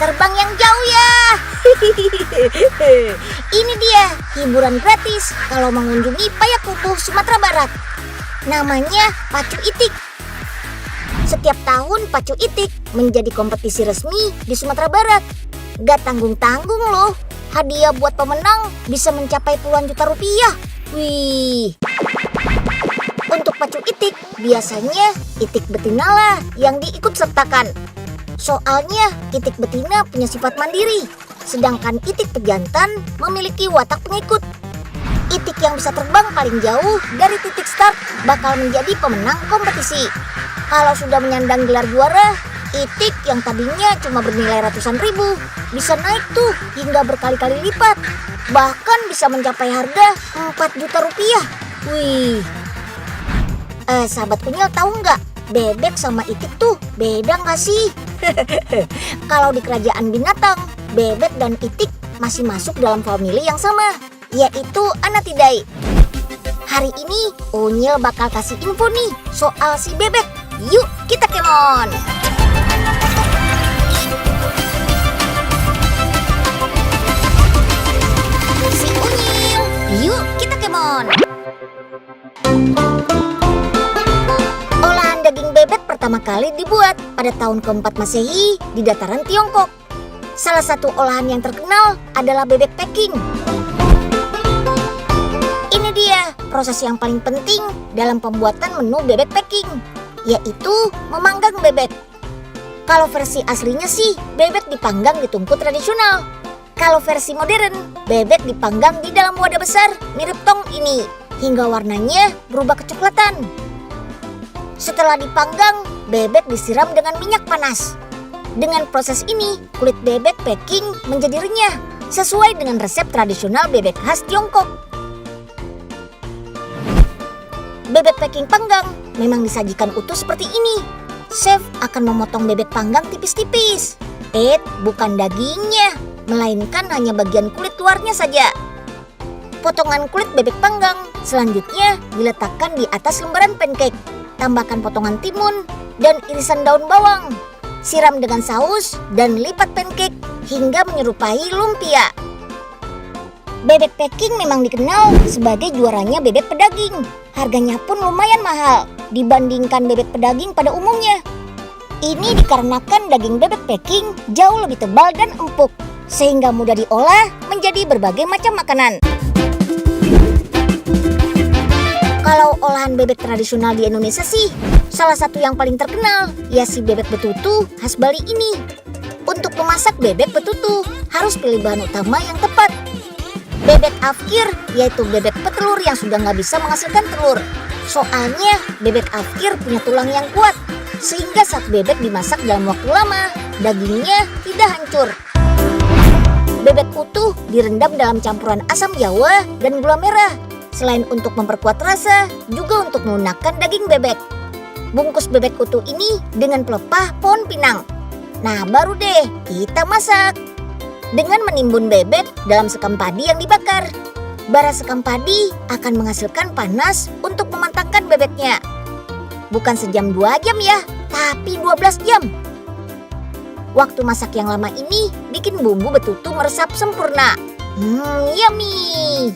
terbang yang jauh ya. Ini dia hiburan gratis kalau mengunjungi Payakumbuh, Sumatera Barat. Namanya Pacu Itik. Setiap tahun Pacu Itik menjadi kompetisi resmi di Sumatera Barat. Gak tanggung-tanggung loh. Hadiah buat pemenang bisa mencapai puluhan juta rupiah. Wih. Untuk Pacu Itik, biasanya itik betina lah yang diikut sertakan. Soalnya itik betina punya sifat mandiri, sedangkan itik pejantan memiliki watak pengikut. Itik yang bisa terbang paling jauh dari titik start bakal menjadi pemenang kompetisi. Kalau sudah menyandang gelar juara, itik yang tadinya cuma bernilai ratusan ribu bisa naik tuh hingga berkali-kali lipat. Bahkan bisa mencapai harga 4 juta rupiah. Wih. Sahabat kunyil tahu nggak? Bebek sama itik tuh beda nggak sih? Kalau di kerajaan binatang, bebek dan itik masih masuk dalam famili yang sama, yaitu Anatidae. Hari ini Unyil bakal kasih info nih soal si bebek. Yuk kita kemon! Si Unyil, yuk kita kemon! Olahan daging bebek pertama kali dibuat pada tahun keempat Masehi di dataran Tiongkok. Salah satu olahan yang terkenal adalah bebek packing. Ini dia proses yang paling penting dalam pembuatan menu bebek packing, yaitu memanggang bebek. Kalau versi aslinya sih, bebek dipanggang di tungku tradisional. Kalau versi modern, bebek dipanggang di dalam wadah besar mirip tong ini, hingga warnanya berubah kecoklatan. Setelah dipanggang, bebek disiram dengan minyak panas. Dengan proses ini, kulit bebek packing menjadi renyah, sesuai dengan resep tradisional bebek khas Tiongkok. Bebek packing panggang memang disajikan utuh seperti ini. Chef akan memotong bebek panggang tipis-tipis. Bukan dagingnya, melainkan hanya bagian kulit luarnya saja. Potongan kulit bebek panggang selanjutnya diletakkan di atas lembaran pancake. Tambahkan potongan timun dan irisan daun bawang. Siram dengan saus dan lipat pancake hingga menyerupai lumpia. Bebek packing memang dikenal sebagai juaranya bebek pedaging. Harganya pun lumayan mahal dibandingkan bebek pedaging pada umumnya. Ini dikarenakan daging bebek packing jauh lebih tebal dan empuk, sehingga mudah diolah menjadi berbagai macam makanan. Kalau olahan bebek tradisional di Indonesia sih, salah satu yang paling terkenal ya si bebek betutu khas Bali ini. Untuk memasak bebek betutu harus pilih bahan utama yang tepat. Bebek afkir yaitu bebek petelur yang sudah nggak bisa menghasilkan telur. Soalnya bebek afkir punya tulang yang kuat, sehingga saat bebek dimasak dalam waktu lama, dagingnya tidak hancur. Bebek utuh direndam dalam campuran asam jawa dan gula merah. Selain untuk memperkuat rasa, juga untuk melunakkan daging bebek. Bungkus bebek utuh ini dengan pelepah pohon pinang. Nah baru deh kita masak. Dengan menimbun bebek dalam sekam padi yang dibakar. Bara sekam padi akan menghasilkan panas untuk mematangkan bebeknya. Bukan sejam 2 jam ya, tapi 12 jam. Waktu masak yang lama ini bikin bumbu betutu meresap sempurna. Yummy!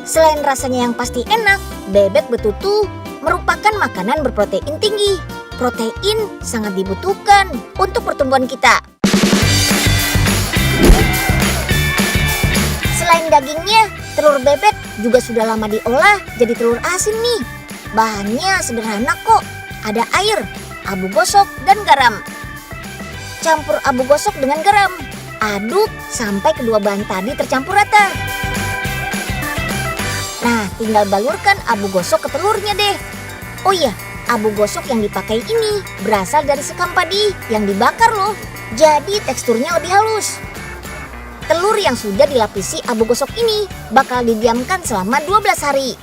Selain rasanya yang pasti enak, bebek betutu merupakan makanan berprotein tinggi. Protein sangat dibutuhkan untuk pertumbuhan kita. Selain dagingnya, telur bebek juga sudah lama diolah jadi telur asin nih. Bahannya sederhana kok, ada air, abu gosok, dan garam. Campur abu gosok dengan garam, aduk sampai kedua bahan tadi tercampur rata. Nah, tinggal balurkan abu gosok ke telurnya deh. Oh iya, abu gosok yang dipakai ini berasal dari sekam padi yang dibakar loh. Jadi teksturnya lebih halus. Telur yang sudah dilapisi abu gosok ini bakal didiamkan selama 12 hari.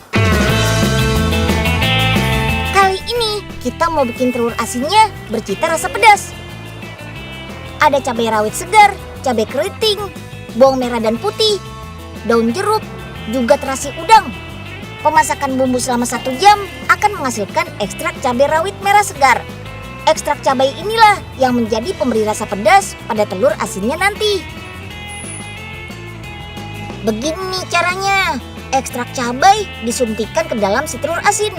Kali ini kita mau bikin telur asinnya bercita rasa pedas. Ada cabai rawit segar, cabai keriting, bawang merah dan putih, daun jeruk, juga terasi udang. Pemasakan bumbu selama 1 jam akan menghasilkan ekstrak cabai rawit merah segar. Ekstrak cabai inilah yang menjadi pemberi rasa pedas pada telur asinnya nanti. Begini caranya, ekstrak cabai disuntikkan ke dalam si telur asin.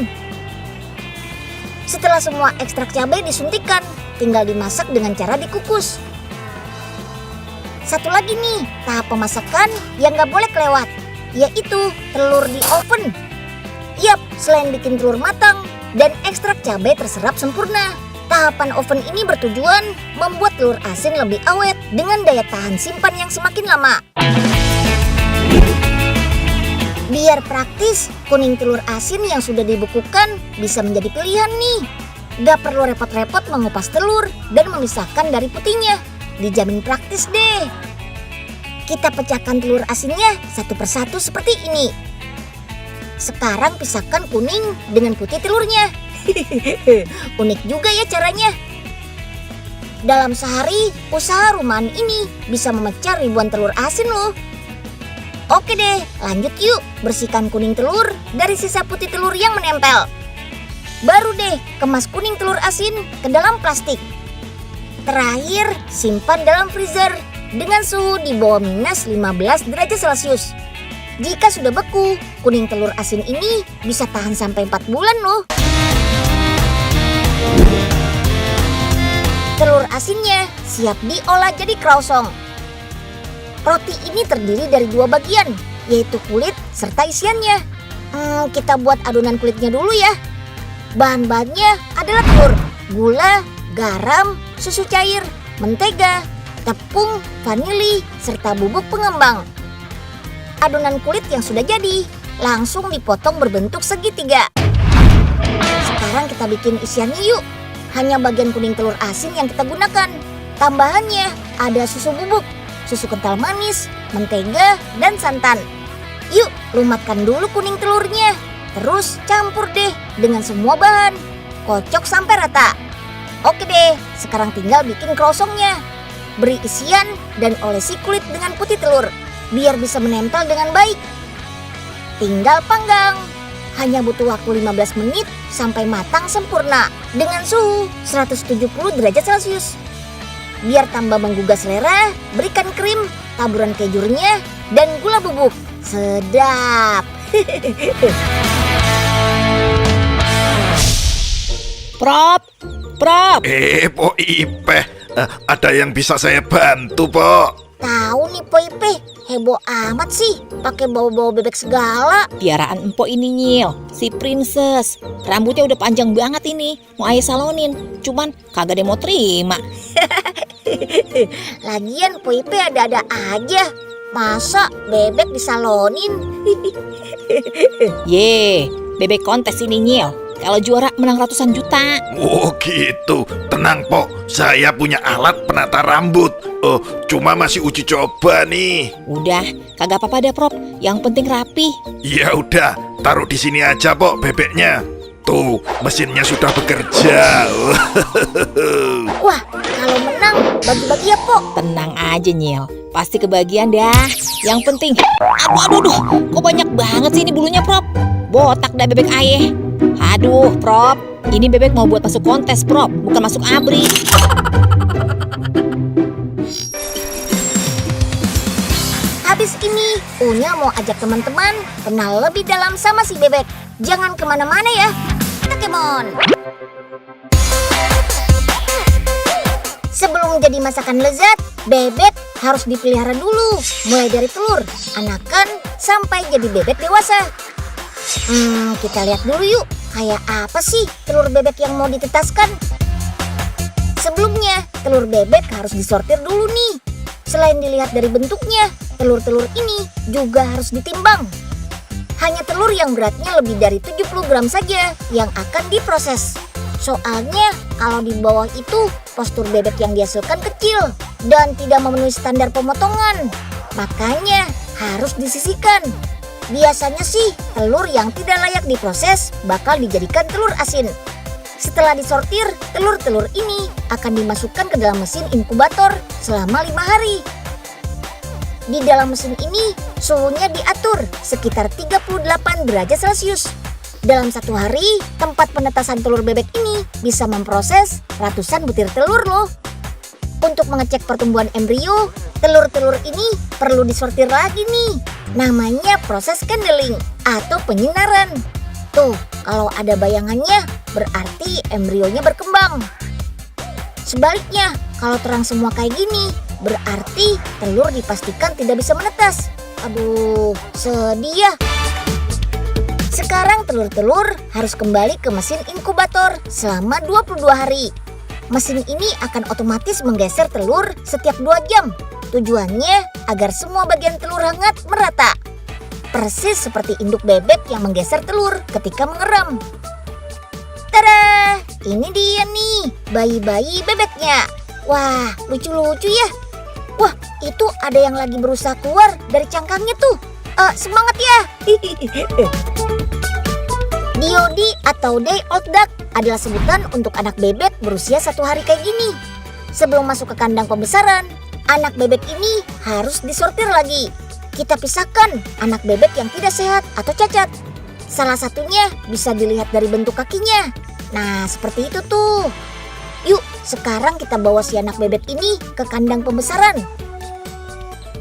Setelah semua ekstrak cabai disuntikkan, tinggal dimasak dengan cara dikukus. Satu lagi nih, tahap pemasakan yang gak boleh kelewat, yaitu telur di oven. Yap, selain bikin telur matang dan ekstrak cabai terserap sempurna, tahapan oven ini bertujuan membuat telur asin lebih awet dengan daya tahan simpan yang semakin lama. Biar praktis, kuning telur asin yang sudah dibekukan bisa menjadi pilihan nih. Gak perlu repot-repot mengupas telur dan memisahkan dari putihnya. Dijamin praktis deh. Kita pecahkan telur asinnya satu persatu seperti ini. Sekarang pisahkan kuning dengan putih telurnya. Unik juga ya caranya. Dalam sehari, usaha rumahan ini bisa memecah ribuan telur asin loh. Oke deh, lanjut yuk. Bersihkan kuning telur dari sisa putih telur yang menempel. Baru deh, kemas kuning telur asin ke dalam plastik. Terakhir, simpan dalam freezer dengan suhu di bawah minus 15 derajat Celcius. Jika sudah beku, kuning telur asin ini bisa tahan sampai 4 bulan loh. Telur asinnya siap diolah jadi kraosong. Roti ini terdiri dari 2 bagian, yaitu kulit serta isiannya. Kita buat adonan kulitnya dulu ya. Bahan-bahannya adalah telur, gula, garam, susu cair, mentega, tepung, vanili, serta bubuk pengembang. Adonan kulit yang sudah jadi langsung dipotong berbentuk segitiga. Sekarang kita bikin isiannya yuk. Hanya bagian kuning telur asin yang kita gunakan. Tambahannya ada susu bubuk, susu kental manis, mentega, dan santan. Yuk, lumatkan dulu kuning telurnya. Terus campur deh dengan semua bahan. Kocok sampai rata. Oke deh, sekarang tinggal bikin krosongnya. Beri isian dan olesi kulit dengan putih telur, biar bisa menempel dengan baik. Tinggal panggang. Hanya butuh waktu 15 menit sampai matang sempurna dengan suhu 170 derajat Celcius. Biar tambah menggugah selera, berikan krim, taburan kejunya, dan gula bubuk. Sedap. Prop. Po Ipeh, ada yang bisa saya bantu, Po? Tahu nih Po Ipeh, heboh amat sih, pakai bawa-bawa bebek segala. Piaraan empok ini Nyil, si Princess. Rambutnya udah panjang banget ini, mau ayah salonin. Cuman kagak ada yang mau terima. Lagian Po Ipeh ada-ada aja. Masa bebek disalonin? Ye, bebek kontes ini Nyil. Kalau juara menang ratusan juta. Oh gitu, tenang Po, saya punya alat penata rambut. Cuma masih uji coba nih. Udah, kagak apa-apa deh Prop. Yang penting rapi. Ya udah, taruh di sini aja Po bebeknya. Tuh, mesinnya sudah bekerja. Wah, kalau menang bagi-bagi ya Po. Tenang aja Nyil, pasti kebagian dah. Yang penting, aduh, kok banyak banget sih ini bulunya Prop. Botak dah bebek ayah. Aduh Prop, ini bebek mau buat masuk kontes Prop, bukan masuk ABRI. Habis ini, Unya mau ajak teman-teman kenal lebih dalam sama si bebek. Jangan kemana-mana ya, Pokemon. Sebelum jadi masakan lezat, bebek harus dipelihara dulu. Mulai dari telur, anakan, sampai jadi bebek dewasa. Kita lihat dulu yuk, kayak apa sih telur bebek yang mau ditetaskan? Sebelumnya, telur bebek harus disortir dulu nih. Selain dilihat dari bentuknya, telur-telur ini juga harus ditimbang. Hanya telur yang beratnya lebih dari 70 gram saja yang akan diproses. Soalnya kalau di bawah itu postur bebek yang dihasilkan kecil dan tidak memenuhi standar pemotongan. Makanya harus disisihkan. Biasanya sih telur yang tidak layak diproses bakal dijadikan telur asin. Setelah disortir, telur-telur ini akan dimasukkan ke dalam mesin inkubator selama 5 hari. Di dalam mesin ini suhunya diatur sekitar 38 derajat Celcius. Dalam satu hari, tempat penetasan telur bebek ini bisa memproses ratusan butir telur loh. Untuk mengecek pertumbuhan embrio, telur-telur ini perlu disortir lagi nih. Namanya proses candling atau penyinaran. Tuh, kalau ada bayangannya, berarti embrionya berkembang. Sebaliknya, kalau terang semua kayak gini, berarti telur dipastikan tidak bisa menetas. Aduh, sedih ya. Sekarang telur-telur harus kembali ke mesin inkubator selama 22 hari. Mesin ini akan otomatis menggeser telur setiap 2 jam. Tujuannya agar semua bagian telur hangat merata. Persis seperti induk bebek yang menggeser telur ketika mengeram. Tada! Ini dia nih, bayi-bayi bebeknya. Wah, lucu-lucu ya. Wah, itu ada yang lagi berusaha keluar dari cangkangnya tuh. Semangat ya. DOD atau day old duck adalah sebutan untuk anak bebek berusia 1 hari kayak gini. Sebelum masuk ke kandang pembesaran, anak bebek ini harus disortir lagi. Kita pisahkan anak bebek yang tidak sehat atau cacat. Salah satunya bisa dilihat dari bentuk kakinya. Nah, seperti itu tuh. Yuk, sekarang kita bawa si anak bebek ini ke kandang pembesaran.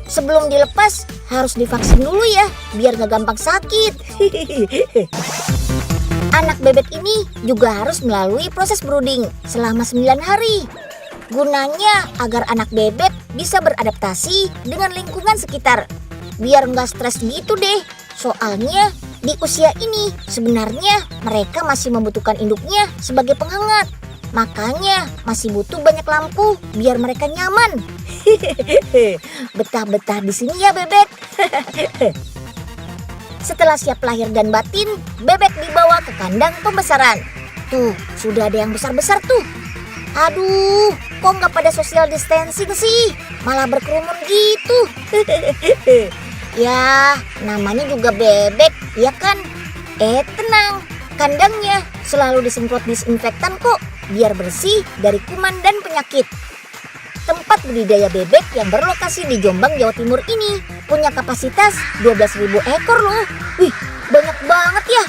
Sebelum dilepas, harus divaksin dulu ya, biar gak gampang sakit. Anak bebek ini juga harus melalui proses brooding selama 9 hari. Gunanya agar anak bebek bisa beradaptasi dengan lingkungan sekitar. Biar nggak stres gitu deh. Soalnya di usia ini sebenarnya mereka masih membutuhkan induknya sebagai penghangat. Makanya masih butuh banyak lampu biar mereka nyaman. Betah-betah di sini ya bebek. Setelah siap lahir dan batin, bebek dibawa ke kandang pembesaran. Tuh, sudah ada yang besar-besar tuh. Aduh, kok nggak pada social distancing sih? Malah berkerumun gitu. Ya, namanya juga bebek, ya kan? Tenang, kandangnya selalu disemprot disinfektan kok, biar bersih dari kuman dan penyakit. Tempat budidaya bebek yang berlokasi di Jombang, Jawa Timur ini punya kapasitas 12.000 ekor loh. Wih, banyak banget ya.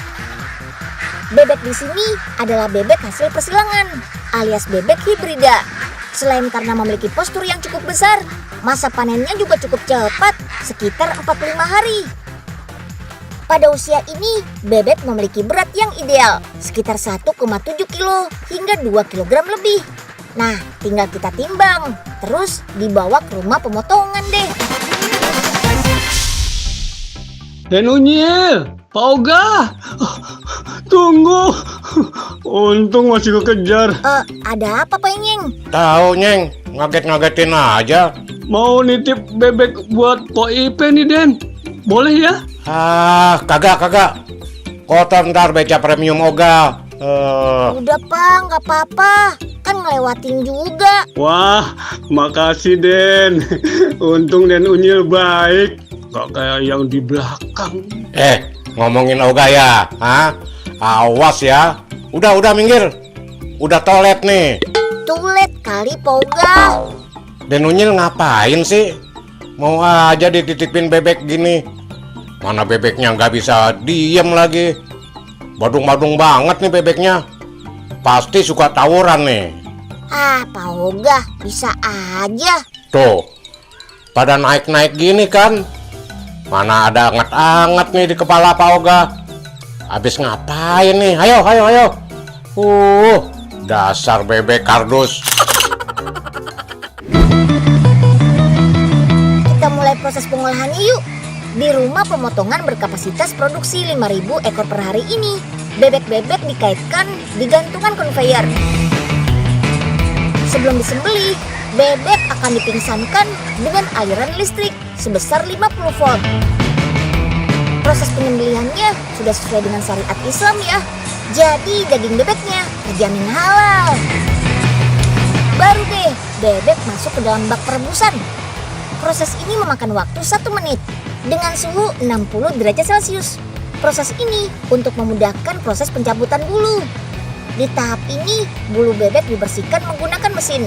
Bebek di sini adalah bebek hasil persilangan, alias bebek hibrida. Selain karena memiliki postur yang cukup besar, masa panennya juga cukup cepat, sekitar 45 hari. Pada usia ini, bebek memiliki berat yang ideal, sekitar 1,7 kilo hingga 2 kilogram lebih. Nah, tinggal kita timbang, terus dibawa ke rumah pemotongan deh. Den Unyil, Pak Oga, tunggu. Untung masih kekejar. Ada apa Pak Nyeng? Tahu Nyeng, ngaget-ngagetin aja. Mau nitip bebek buat Pak Ipe nih Den, boleh ya? Kagak. Kotor ntar beca premium Oga. Udah Pak, nggak apa-apa. Kan ngelewatin juga. Wah, makasih Den. Untung Den Unyil baik, gak kayak yang di belakang. Ngomongin Oga ya, awas ya. Udah minggir. Udah toilet nih. Tulet kali Pak Oga. Den Unyil ngapain sih? Mau aja dititipin bebek gini. Mana bebeknya nggak bisa diem lagi. Badung-badung banget nih bebeknya. Pasti suka tawuran nih. Pak Oga, bisa aja. Tuh, pada naik-naik gini kan. Mana ada anget-anget nih di kepala Pak Oga. Habis ngapain nih? Ayo. Dasar bebek kardus. Kita mulai proses pengolahannya yuk. Di rumah pemotongan berkapasitas produksi 5.000 ekor per hari ini, bebek-bebek dikaitkan di gantungan konveyor. Sebelum disembelih, bebek akan dipingsankan dengan aliran listrik sebesar 50 volt. Proses penyembelihannya sudah sesuai dengan syariat Islam ya. Jadi daging bebeknya terjamin halal. Baru deh bebek masuk ke dalam bak perebusan. Proses ini memakan waktu 1 menit dengan suhu 60 derajat Celcius. Proses ini untuk memudahkan proses pencabutan bulu. Di tahap ini, bulu bebek dibersihkan menggunakan mesin.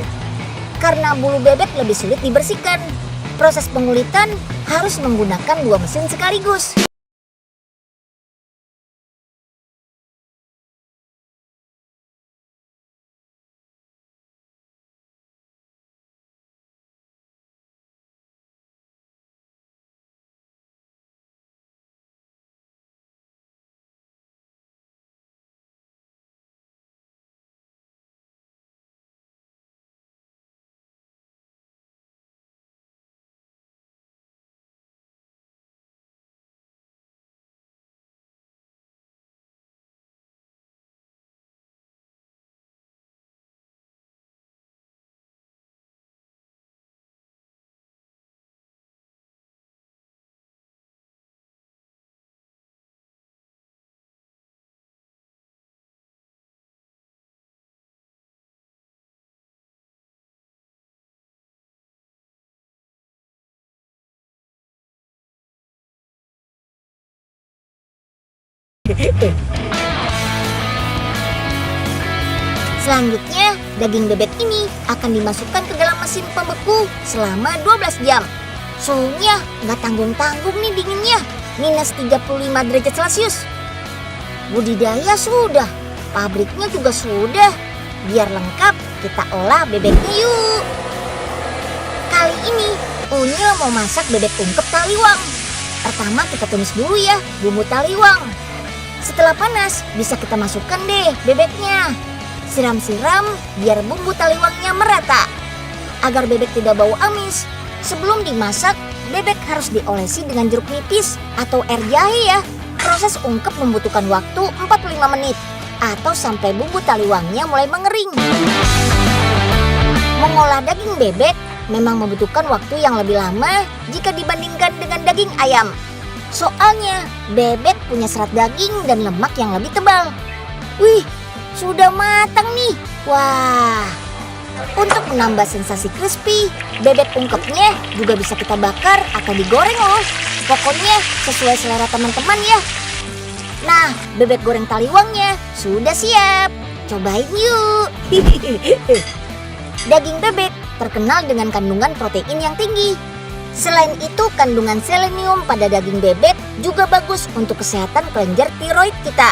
Karena bulu bebek lebih sulit dibersihkan, proses pengulitan harus menggunakan 2 mesin sekaligus. Selanjutnya, daging bebek ini akan dimasukkan ke dalam mesin pembeku selama 12 jam. Suhunya nggak tanggung-tanggung nih dinginnya, minus 35 derajat Celcius. Budidaya sudah, pabriknya juga sudah. Biar lengkap, kita olah bebeknya yuk. Kali ini, Unyil mau masak bebek ungkep taliwang. Pertama kita tumis dulu ya bumbu taliwang. Setelah panas, bisa kita masukkan deh bebeknya. Siram-siram biar bumbu taliwangnya merata. Agar bebek tidak bau amis, sebelum dimasak, bebek harus diolesi dengan jeruk nipis atau air jahe ya. Proses ungkep membutuhkan waktu 45 menit atau sampai bumbu taliwangnya mulai mengering. Mengolah daging bebek memang membutuhkan waktu yang lebih lama jika dibandingkan dengan daging ayam. Soalnya bebek punya serat daging dan lemak yang lebih tebal. Wih, sudah matang nih. Wah, untuk menambah sensasi crispy, bebek ungkepnya juga bisa kita bakar atau digoreng loh. Pokoknya sesuai selera teman-teman ya. Nah, bebek goreng taliwangnya sudah siap. Cobain yuk. Daging bebek terkenal dengan kandungan protein yang tinggi. Selain itu, kandungan selenium pada daging bebek juga bagus untuk kesehatan kelenjar tiroid kita.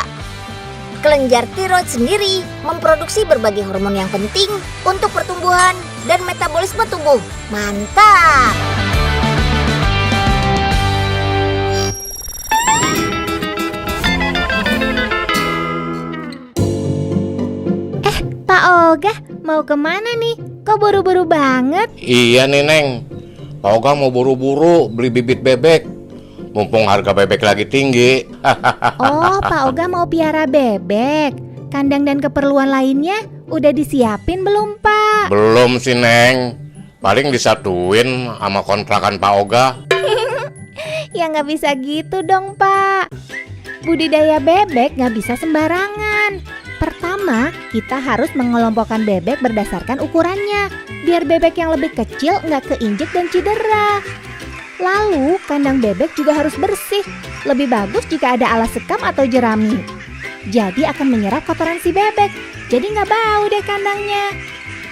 Kelenjar tiroid sendiri memproduksi berbagai hormon yang penting untuk pertumbuhan dan metabolisme tubuh. Mantap! Pak Oga, mau kemana nih? Kok buru-buru banget? Iya nih Neng, Pak Oga mau buru-buru beli bibit bebek. Mumpung harga bebek lagi tinggi. Oh, Pak Oga mau piara bebek. Kandang dan keperluan lainnya udah disiapin belum, Pak? Belum sih Neng, paling disatuin sama kontrakan Pak Oga. Ya nggak bisa gitu dong, Pak. Budidaya bebek nggak bisa sembarangan. Pertama, kita harus mengelompokkan bebek berdasarkan ukurannya, biar bebek yang lebih kecil nggak keinjek dan cedera. Lalu, kandang bebek juga harus bersih. Lebih bagus jika ada alas sekam atau jerami. Jadi akan menyerap kotoran si bebek, jadi nggak bau deh kandangnya.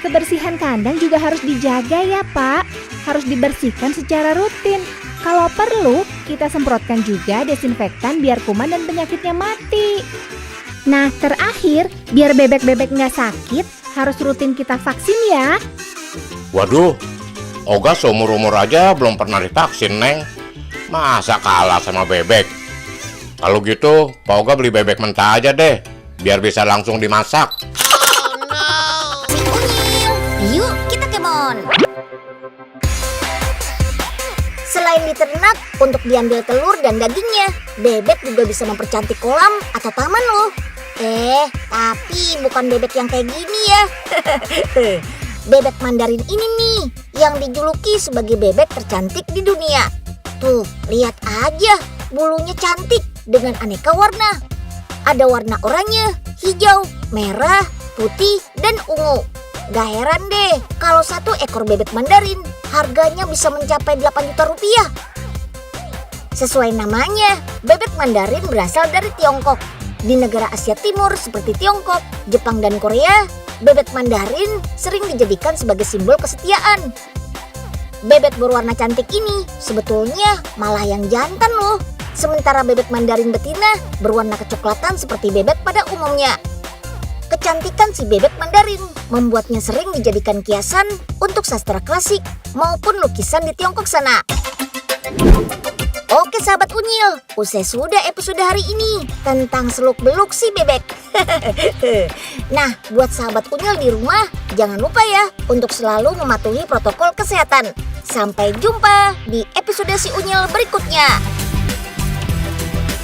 Kebersihan kandang juga harus dijaga ya Pak. Harus dibersihkan secara rutin. Kalau perlu, kita semprotkan juga desinfektan biar kuman dan penyakitnya mati. Nah, terakhir, biar bebek-bebek nggak sakit, harus rutin kita vaksin ya. Waduh, Oga seumur-umur aja belum pernah divaksin, Neng. Masa kalah sama bebek? Kalau gitu, Pak Oga beli bebek mentah aja deh, biar bisa langsung dimasak. Si Unyil, yuk kita kemon. Selain diternak untuk diambil telur dan dagingnya, bebek juga bisa mempercantik kolam atau taman loh. Tapi bukan bebek yang kayak gini ya. Bebek Mandarin ini nih yang dijuluki sebagai bebek tercantik di dunia. Tuh, lihat aja, bulunya cantik dengan aneka warna. Ada warna oranye, hijau, merah, putih, dan ungu. Gak heran deh kalau satu ekor bebek Mandarin harganya bisa mencapai 8 juta rupiah. Sesuai namanya, bebek Mandarin berasal dari Tiongkok. Di negara Asia Timur seperti Tiongkok, Jepang, dan Korea, bebek Mandarin sering dijadikan sebagai simbol kesetiaan. Bebek berwarna cantik ini sebetulnya malah yang jantan loh. Sementara bebek Mandarin betina berwarna kecoklatan seperti bebek pada umumnya. Kecantikan si bebek Mandarin membuatnya sering dijadikan kiasan untuk sastra klasik maupun lukisan di Tiongkok sana. Oke sahabat Unyil, usai sudah episode hari ini tentang seluk-beluk si bebek. Nah, buat sahabat Unyil di rumah, jangan lupa ya untuk selalu mematuhi protokol kesehatan. Sampai jumpa di episode si Unyil berikutnya.